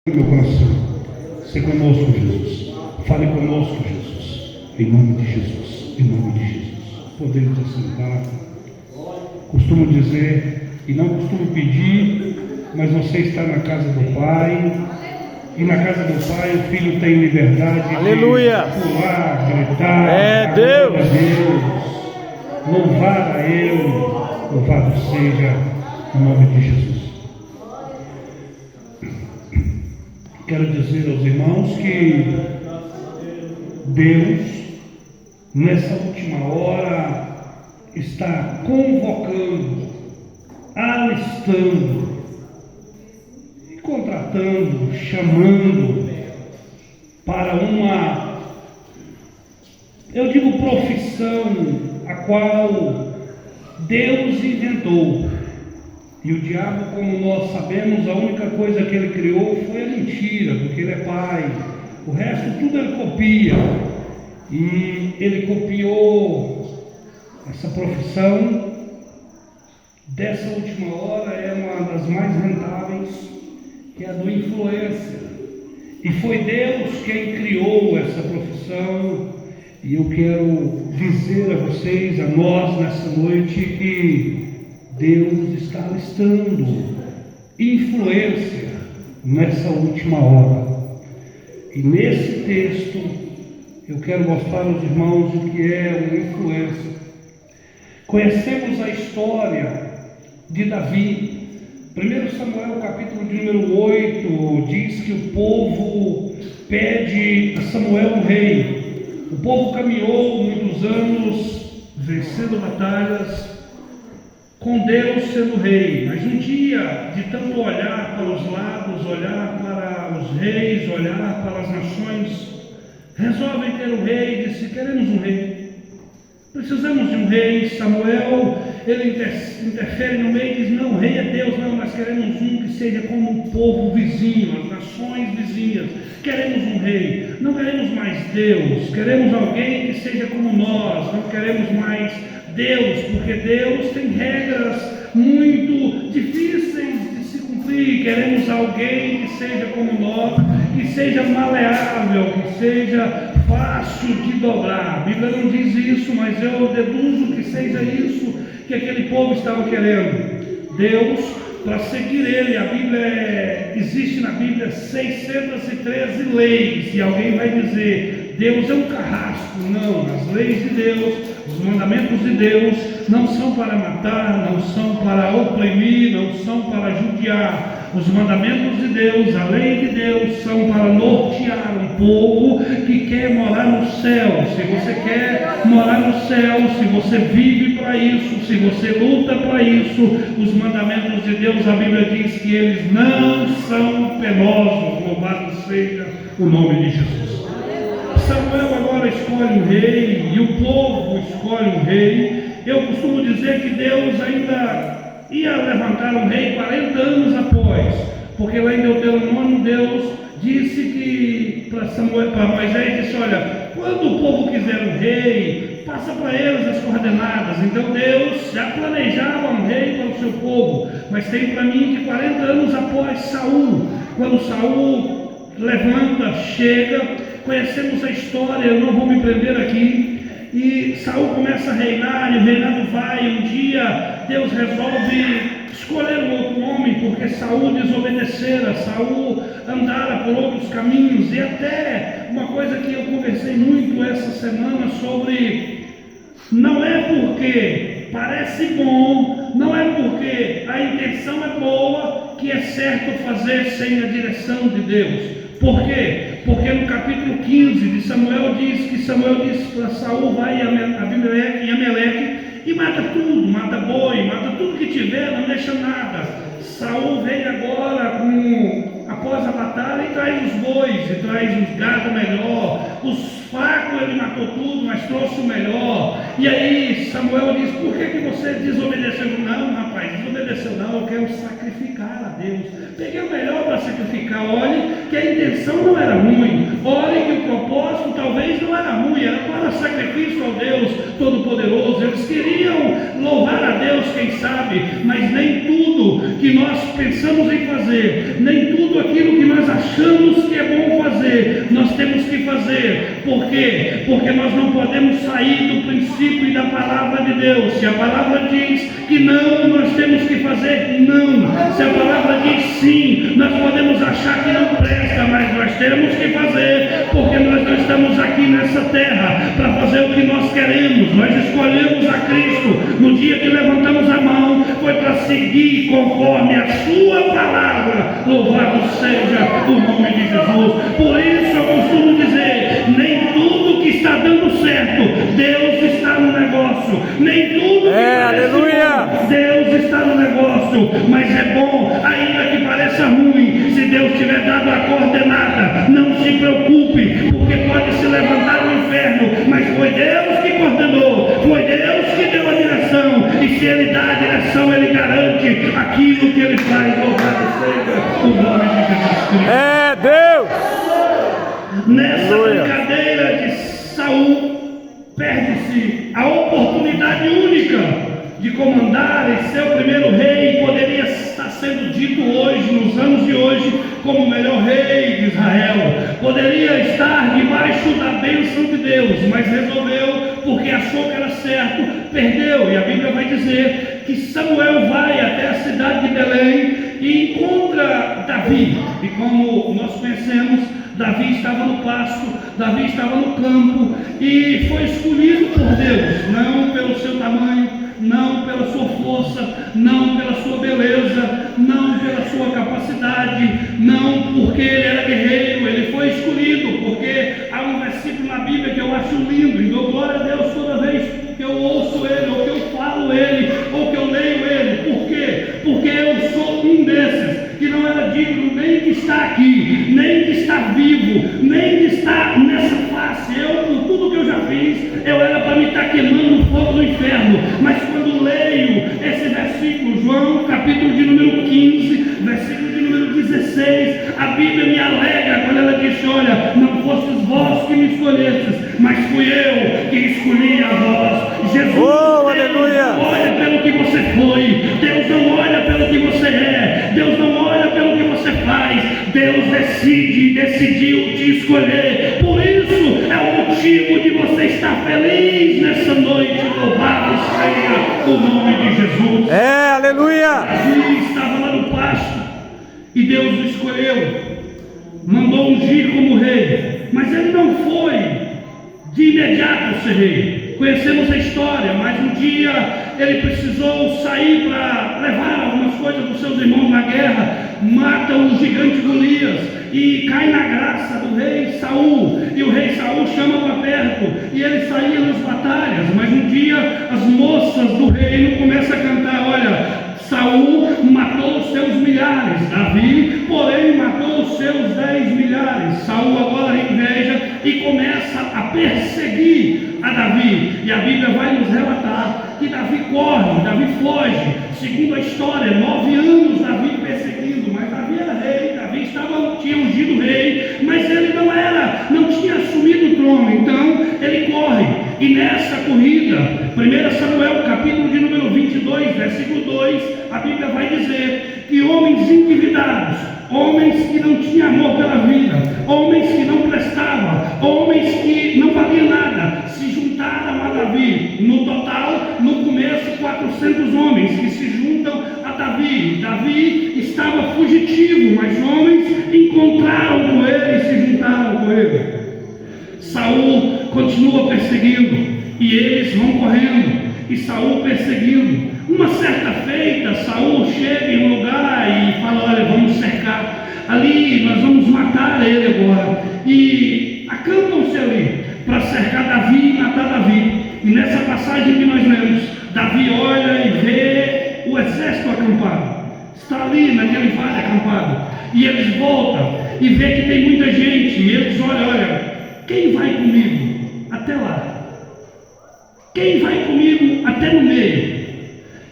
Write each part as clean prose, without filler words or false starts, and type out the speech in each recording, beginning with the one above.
Meu coração, se conosco, Jesus. Fale conosco, Jesus. Em nome de Jesus. Em nome de Jesus. Podemos assentar. Costumo dizer, e não costumo pedir, mas você está na casa do Pai. E na casa do Pai o Filho tem liberdade. Aleluia. De pular, gritar. Deus. A Deus. Louvar a Ele. Louvado seja o nome de Jesus. Quero dizer aos irmãos que Deus, nessa última hora, está convocando, alistando, contratando, chamando para uma, eu digo, profissão a qual Deus inventou. E o diabo, como nós sabemos, a única coisa que ele criou foi a mentira, porque ele é pai. O resto tudo ele copia. E ele copiou essa profissão. Dessa última hora é uma das mais rentáveis, que é a do influencer. E foi Deus quem criou essa profissão. E eu quero dizer a vocês, a nós nessa noite, que Deus está alistando influência nessa última hora. E nesse texto eu quero mostrar aos irmãos o que é uma influência. Conhecemos a história de Davi. 1 Samuel capítulo de número 8 diz que o povo pede a Samuel um rei. O povo caminhou muitos anos vencendo batalhas, com Deus sendo rei, mas um dia, de tanto olhar para os lados, olhar para os reis, olhar para as nações, resolvem ter um rei e disse: queremos um rei, precisamos de um rei. Samuel, ele interfere no meio e diz: não, o rei é Deus, não, nós queremos um que seja como o povo vizinho, as nações vizinhas, queremos um rei, não queremos mais Deus, queremos alguém que seja como nós, não queremos mais Deus, porque Deus tem regras muito difíceis de se cumprir. Queremos alguém que seja como nós, que seja maleável, que seja fácil de dobrar. A Bíblia não diz isso, mas eu deduzo que seja isso que aquele povo estava querendo. Deus, para seguir ele, a Bíblia existe na Bíblia 613 leis, e alguém vai dizer: Deus é um carrasco. Não, as leis de Deus, os mandamentos de Deus não são para matar, não são para oprimir, não são para judiar. Os mandamentos de Deus, a lei de Deus, são para nortear um povo que quer morar no céu. Se você quer morar no céu, se você vive para isso, se você luta para isso, os mandamentos de Deus, a Bíblia diz que eles não são penosos. Louvado seja o nome de Jesus. Samuel agora escolhe um rei, e o povo escolhe um rei. Eu costumo dizer que Deus ainda ia levantar um rei 40 anos após, porque lá em Deuteronômio Deus disse que para Moisés, disse: olha, quando o povo quiser um rei, passa para eles as coordenadas. Então Deus já planejava um rei para o seu povo, mas tem para mim que 40 anos após Saul, quando Saul levanta, chega, conhecemos a história, eu não vou me prender aqui. E Saul começa a reinar, e o reinado vai. Um dia Deus resolve escolher um outro homem, porque Saul desobedecera, Saul andara por outros caminhos. E até uma coisa que eu conversei muito essa semana sobre: não é porque parece bom, não é porque a intenção é boa, que é certo fazer sem a direção de Deus. Por quê? Porque no capítulo 15 de Samuel diz que Samuel disse para Saul: vai a Abimeleque e Ameleque e mata tudo, mata boi, mata tudo que tiver, não deixa nada. Saul vem agora após a batalha e traz os bois, e traz os gado melhor, os fracos ele matou tudo, mas trouxe o melhor. E aí Samuel diz: por que você desobedeceu? Não, rapaz, desobedeceu não, eu quero sacrificar a Deus. Peguei o melhor para sacrificar. Olhe que a intenção não era ruim, olhe que o propósito talvez não era ruim, era para sacrifício ao Deus Todo-Poderoso. Eles queriam louvar a Deus, quem sabe, mas nem tudo que nós pensamos em fazer, nem tudo aquilo que nós achamos que é bom fazer, nós temos que fazer. Por quê? Porque nós não podemos sair do princípio e da palavra de Deus. Se a palavra diz que não, nós temos que fazer não. Se a palavra diz sim, nós podemos achar que não presta, mas nós temos que fazer, porque nós não estamos aqui nessa terra para fazer o que nós queremos. Nós escolhemos a Cristo no dia que levantamos a mão, foi para seguir conforme a sua palavra. Louvado seja o nome de Jesus. Por isso eu costumo dizer, nem tudo que está dando certo, Deus está no negócio. Nem tudo que parece bom, Deus está no negócio. Mas é bom, ainda que pareça ruim, se Deus tiver dado a coordenada, não se preocupe, porque pode se levantar no inferno, mas foi Deus que coordenou, foi Deus que deu a direção, e se Ele dá a direção, Ele garante aquilo que Ele faz. Louvado seja o nome de Jesus Cristo. É Deus! Nessa brincadeira de Saul, perde-se a oportunidade única de comandar e ser o primeiro rei. Poderia estar sendo dito hoje, nos anos de hoje, como o melhor rei de Israel. Poderia estar debaixo da bênção de Deus, mas resolveu, porque achou que era certo, perdeu. E a Bíblia vai dizer que Samuel vai até a cidade de Belém e encontra Davi. E como nós conhecemos, Davi estava no pasto, Davi estava no campo e foi escolhido por Deus, não pelo seu tamanho, não pela sua força, não pela sua beleza, não pela sua capacidade, não porque ele era guerreiro. Ele foi escolhido porque há um versículo na Bíblia que eu acho lindo, e dou glória a Deus toda vez que eu ouço ele, ou que eu falo ele, ou que eu leio ele. Por quê? Porque eu sou um desses que não era digno nem de estar aqui, nem de estar vivo, nem de estar nessa face. Eu, por tudo que eu já fiz, eu era para me estar queimando no fogo do inferno. Mas quando leio esse versículo, João capítulo de número 15, versículo de número 16, a Bíblia me alegra quando ela disse: olha, não fostes vós que me escolhestes, mas fui eu que escolhi a vós. Jesus, Deus não olha pelo que você foi, Deus não olha pelo que você é, Deus não olha pelo que você faz, Deus decidiu te escolher. Por isso é o motivo de você estar feliz nessa noite. Louvado seja o nome de Jesus. Aleluia! Davi estava lá no pasto e Deus o escolheu, mandou ungir como rei, mas ele não foi de imediato ser rei. Conhecemos a história, mas um dia ele precisou sair para levar algumas coisas dos seus irmãos na guerra, mata o gigante Golias e cai na graça do rei Saul, e o rei Saul chama para perto e ele saía nas batalhas. Mas um dia as moças do reino começam a cantar: olha, Saul matou os seus milhares, Davi, porém, matou os seus 10 milhares. Saul agora inveja e começa a perseguir a Davi. E a Bíblia vai nos relatar que Davi corre, Davi foge. Segundo a história, 9 anos Davi perseguindo, mas Davi era rei, Davi tinha ungido rei, mas ele não tinha assumido o trono. Então ele corre, e nessa corrida, 1 Samuel capítulo de número 22, versículo 2, a Bíblia vai dizer que homens endividados, homens que não tinham amor pela vida, homens que não prestavam, homens que não valiam nada, se juntaram a Davi. No total, no começo, 400 homens que se juntam a Davi. Davi estava fugitivo, mas homens encontraram com ele e se juntaram com ele. Saul continua perseguindo e eles vão correndo, e Saul perseguindo. Uma certa feita, Saul chega em um lugar e fala: olha, vamos cercar ali, nós vamos matar ele agora. E acampam-se ali para cercar Davi e matar Davi. E nessa passagem que nós lemos, Davi olha e vê o exército acampado, está ali naquele vale acampado, e eles voltam e vê que tem muita gente, e eles olham: olha, quem vai comigo até lá? Quem vai comigo até no meio?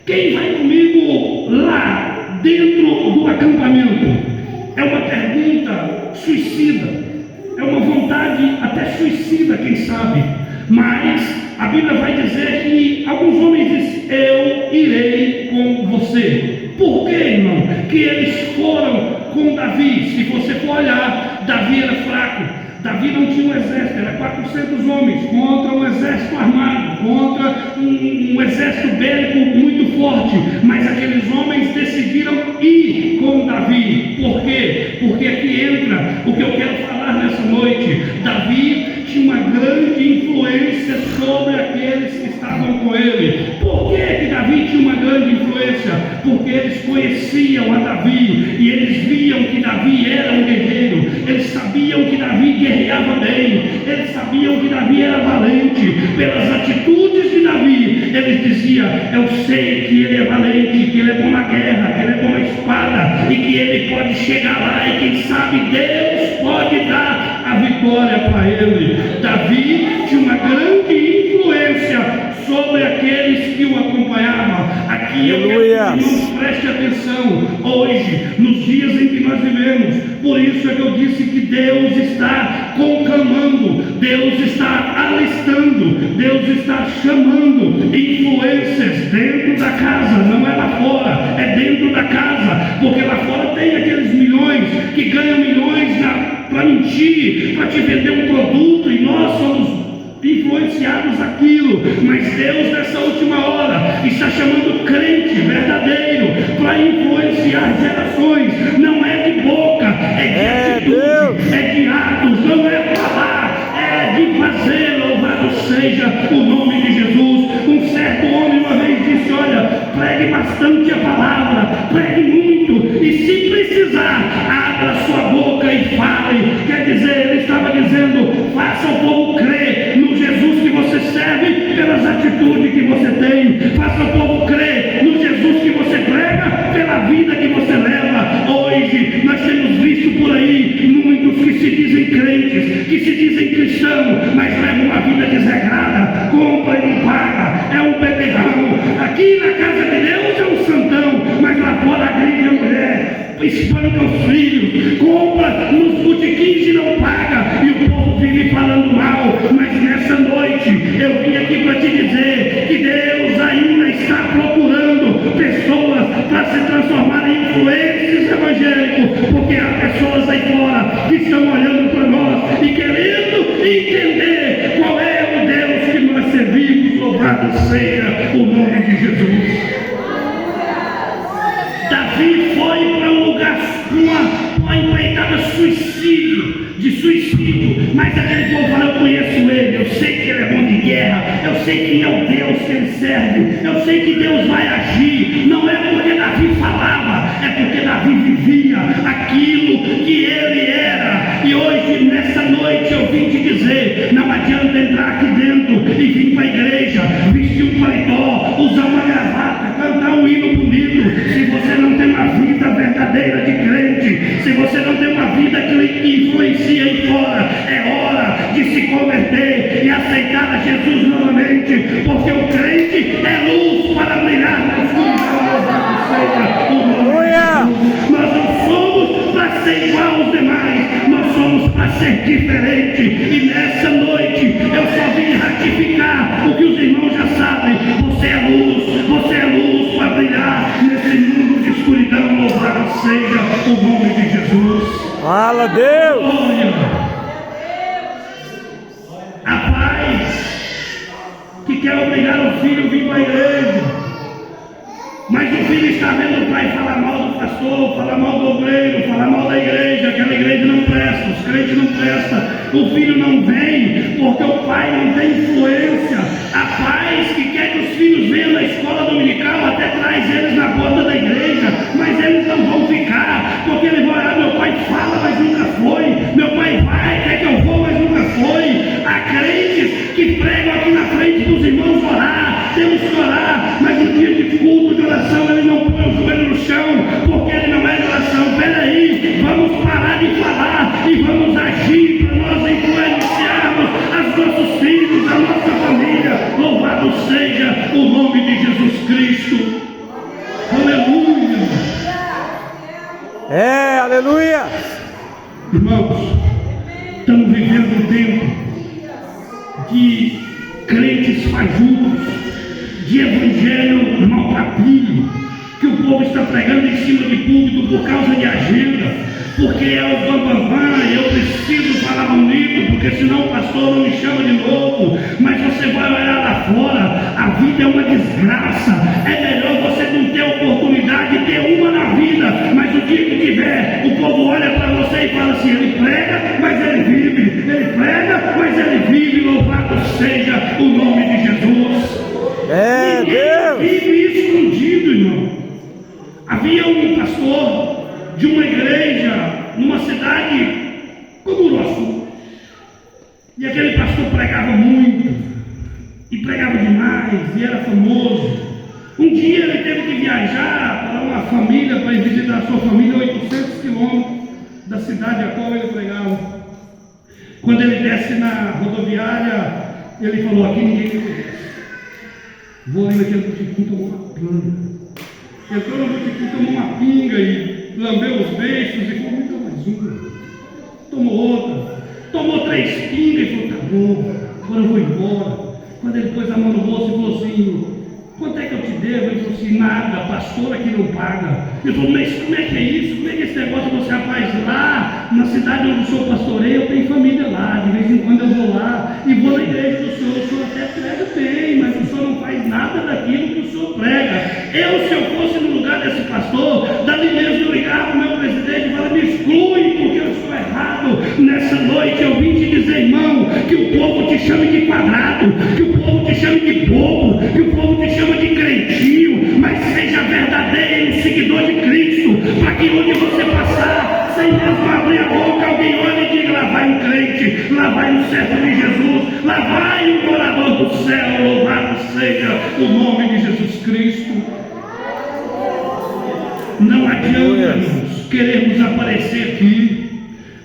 Quem vai comigo lá dentro do acampamento? É uma pergunta suicida, é uma vontade até suicida, quem sabe. Mas a Bíblia vai dizer que alguns homens dizem: eu irei com você. Por que, irmão? Que eles foram com Davi. Se você for olhar, Davi era fraco. Davi não tinha um exército, era 400 homens contra um exército armado, contra um exército bélico muito forte. Mas aqueles homens decidiram ir com Davi. Por quê? Porque aqui entra o que eu quero falar nessa noite. Davi tinha uma grande influência sobre aqueles que estavam com ele. Por que Davi tinha uma grande influência? Porque eles conheciam a Davi e eles viam que Davi era um guerreiro. Eles sabiam que Davi guerreava bem. Eles sabiam que Davi era valente. Pelas atitudes de Davi, eles diziam: eu sei que ele é valente, que ele é bom na guerra, que ele é bom na espada e que ele pode chegar lá e quem sabe Deus pode dar a vitória para ele. Davi tinha uma grande influência sobre aqueles que o acompanhavam. Aqui eu quero que os irmãos prestem atenção hoje, nos dias em que nós vivemos. Por isso é que eu disse que Deus está conclamando, Deus está alistando, Deus está chamando influências dentro da casa. Não é lá fora, é dentro da casa. Porque lá fora tem aqueles milhões que ganham milhões para mentir, para te vender um produto, e nós somos influenciados aquilo. Mas Deus nessa última hora está chamando crente verdadeiro para influenciar gerações. Não é de boca, é de atitude, é de atos, não é falar, é de fazer. Louvado seja o nome de Jesus. Um certo homem uma vez disse: olha, pregue bastante a palavra, pregue muito, e se precisar, abra sua boca e fale. Quer dizer, ele estava dizendo: faça o povo crer no Jesus que você serve pelas atitudes que você tem. Faça o povo crer no Jesus que você prega pela vida que você leva. Hoje nós temos visto por aí muitos que se dizem crentes, que se dizem cristãos, mas levam uma vida desregrada, compra e não paga, é um beberrão. Aqui na casa de Deus é um santão, mas lá fora agride a mulher, espanca os filhos, compra nos botequins e não paga, e o povo vive falando mal. Mas nessa noite eu vim aqui para te dizer que Deus ainda está procurando pessoas para se transformar em influências evangélicos, porque há pessoas aí fora que estão olhando para nós e querendo entender qual é o Deus que nós servimos. Louvado seja o nome de Jesus. Davi foi para um lugar, uma empreitada de suicídio, mas aquele povo falou: eu conheço ele, eu sei que ele é bom de guerra, eu sei quem é o Deus que ele serve, eu sei que Deus vai agir. Não é porque Davi falava, é porque Davi vivia aquilo que ele era. E hoje, nessa noite, eu vim te dizer: não adianta entrar aqui dentro e vir para a igreja, vestir um paletó, usar uma gravata, cantar um hino bonito, se você não tem uma vida verdadeira de crente, se você não tem uma vida que influencia aí fora. É hora de se converter e aceitar a Jesus novamente, porque o crente é luz para brilhar na escuridão. Louvado seja o nome de Jesus. Nós não somos para ser igual aos demais, nós somos para ser diferente. E nessa noite eu só vim ratificar o que os irmãos já sabem: você é luz para brilhar nesse mundo de escuridão. Louvado seja o nome de Jesus. Fala, Deus! Olha, a paz que quer obrigar o filho a vir para a igreja, mas o filho está vendo o pai falar mal do pastor, falar mal do obreiro, falar mal da igreja. Aquela igreja não presta, os crentes não prestam. O filho não vem porque o pai não tem influência. Há pais que quer que os filhos venham na escola dominical, até traz eles na porta da igreja, mas eles não vão ficar, porque ele vai olhar: meu pai fala, mas nunca foi. Meu pai vai, quer que eu vou, mas nunca foi. Há crentes que pregam aqui na frente dos irmãos orar, temos que orar, mas no dia de culto, de oração, ele não põe o joelho no chão, porque ele não é de oração. Peraí, vamos parar de falar e vamos agir para nós influenciarmos os nossos filhos, a nossa família. Louvado seja o nome de Jesus Cristo. Aleluia. Aleluia. Irmãos, estamos vivendo um tempo de crentes fajutos, de evangelho maltrapilho, que o povo está pregando em cima de púlpito por causa de agenda, porque é o bambambam, eu preciso falar bonito, porque senão o pastor não me chama de novo. Mas você vai olhar lá fora, a vida é uma desgraça. É melhor você não ter oportunidade de ter uma na vida, mas o dia que tiver, o povo olha para você e fala assim: ele prega, mas ele vive, ele prega, mas ele vive. Louvado seja o nome de Jesus. Deus! Vive escondido, irmão. Havia um pastor de uma igreja numa cidade como Uruaçu, e aquele pastor pregava muito e pregava demais e era famoso. Um dia ele teve que viajar para uma família, para ir visitar a sua família, 800 quilômetros da cidade a qual ele pregava. Quando ele desce na rodoviária, ele falou: aqui ninguém me conhece, vou ali naquele botequim tomar uma pinga. Entrou no botequim, tomou uma pinga e lambeu os beijos e falou: me dá mais uma. Tomou outra, tomou 3 pingas e falou: tá bom, agora eu vou embora. Quando ele pôs a mão no bolso e falou assim: quanto é que eu te devo? Ele falou assim: nada, pastor aqui não paga. Ele falou: mas como é que é isso? Como é que esse negócio você faz lá na cidade onde o senhor pastoreia? Eu tenho família lá, de vez em quando eu vou lá e vou na igreja do senhor. O senhor até prega bem, mas o senhor não faz nada daquilo que o senhor prega. Se eu fosse no lugar desse pastor, dali mesmo eu ligava para o meu presidente e falava: me exclui porque eu estou errado. Nessa noite eu vim te dizer, irmão, que o povo te chame de quadrado, que o povo te chame de bobo, que o povo te chama de crentinho, mas seja verdadeiro seguidor de Cristo, para que onde você passar, sem mesmo abrir a boca, alguém olhe e diga: lá vai um crente, lá vai um servo de Jesus, lá vai um morador do céu. Louvado seja o nome de Jesus Cristo. Não adianta querermos aparecer aqui.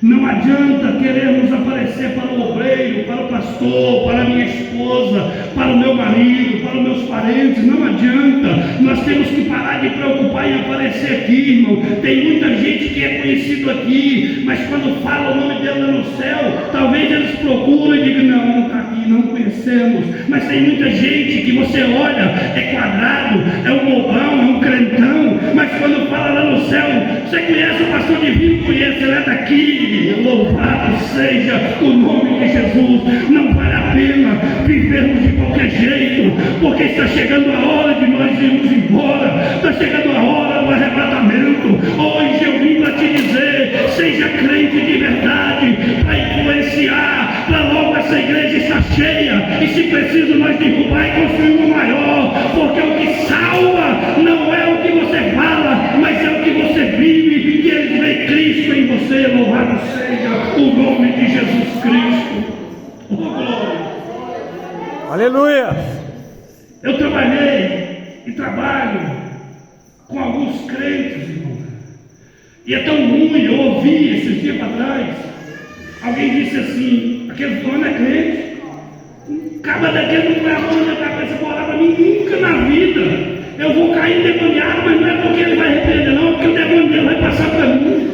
Não adianta querermos aparecer para o obreiro, para o pastor, para a minha esposa, para o meu marido, para os meus parentes. Não adianta. Nós temos que parar de preocupar em aparecer aqui, irmão. Tem muita gente que é conhecido aqui, mas quando fala o nome dele lá no céu, talvez eles procuram e digam: não está aqui, não conhecemos. Mas tem muita gente que você olha, é quadrado, é um bobão, é um crentão, mas quando fala lá no céu: você conhece o pastor Divino? Conhece, ele é daqui. Louvado seja o nome de Jesus. Não vale a pena vivermos de qualquer jeito, porque está chegando a hora de nós irmos embora, está chegando a hora do arrebatamento. Hoje eu vim para te dizer: seja crente de verdade, para influenciar, para logo essa igreja estar cheia, e se preciso nós derrubar e construir uma maior, porque o que salva não é o que você fala, mas é o que você vive, e ele vê Cristo em você. Louvado seja o nome de Jesus Cristo. Oh, glória. Aleluia! Eu trabalhei e trabalho com alguns crentes, irmão. E é tão ruim. Eu ouvi esses dias para trás, alguém disse assim: aquele fulano é crente, acaba daquele não vai a mão na cabeça para orar para mim nunca na vida. Eu vou cair endemoniado, mas não é porque ele vai repreender, não, é porque o demônio dele vai passar para mim.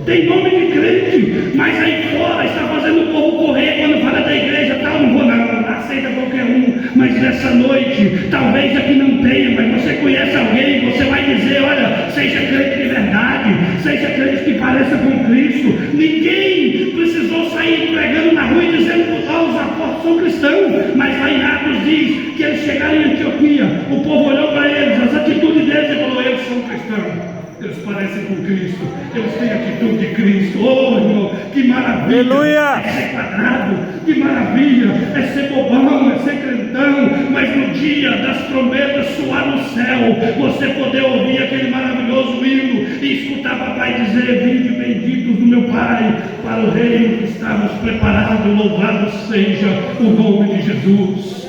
Tem nome de crente, mas aí fora está fazendo o povo correr quando fala da igreja, tal. Não vou não, aceita qualquer um. Mas nessa noite, talvez aqui não tenha, mas você conhece alguém, você vai dizer: olha, seja crente de verdade, seja crente que pareça com Cristo. Ninguém precisou sair pregando na rua e dizendo que os apóstolos são cristãos, mas lá em Atos diz que eles chegaram em Antioquia, o povo olhou para eles, as atitudes deles, e falou: eles são cristãos. Eles parecem com Cristo, eles têm a atitude de Cristo. Oh, irmão, que maravilha! Aleluia! É ser quadrado, que maravilha! É ser bobão, é ser crentão, mas no dia das trombetas soar no céu, você poder ouvir aquele maravilhoso hino e escutar papai dizer: vinde benditos do meu Pai, para o reino que estamos preparados. Louvado seja o nome de Jesus.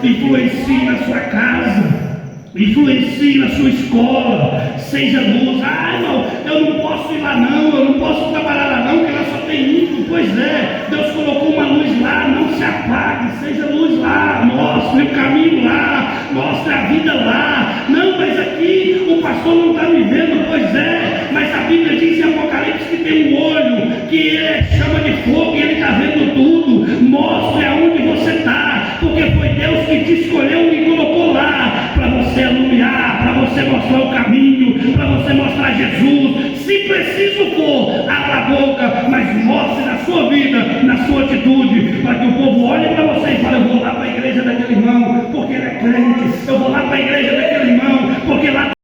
Influencie na sua casa, influencie na sua escola, seja luz. Não, eu não posso ir lá não, eu não posso trabalhar lá não, porque lá só tem ímpio. Pois é, Deus colocou uma luz lá, não se apague, seja luz lá, mostre o caminho lá, mostre a vida lá. Não, mas aqui o pastor não está me vendo. Pois é, mas a Bíblia diz em Apocalipse que tem um olho, que ele chama de fogo e ele está vendo tudo. Mostre aonde você está, porque foi Deus que te escolheu e colocou lá, para você alumiar, para você mostrar o caminho, para você mostrar Jesus. Se preciso for, abra a boca, mas mostre na sua vida, na sua atitude, para que o povo olhe para você e fale: eu vou lá para a igreja daquele irmão, porque ele é crente, eu vou lá para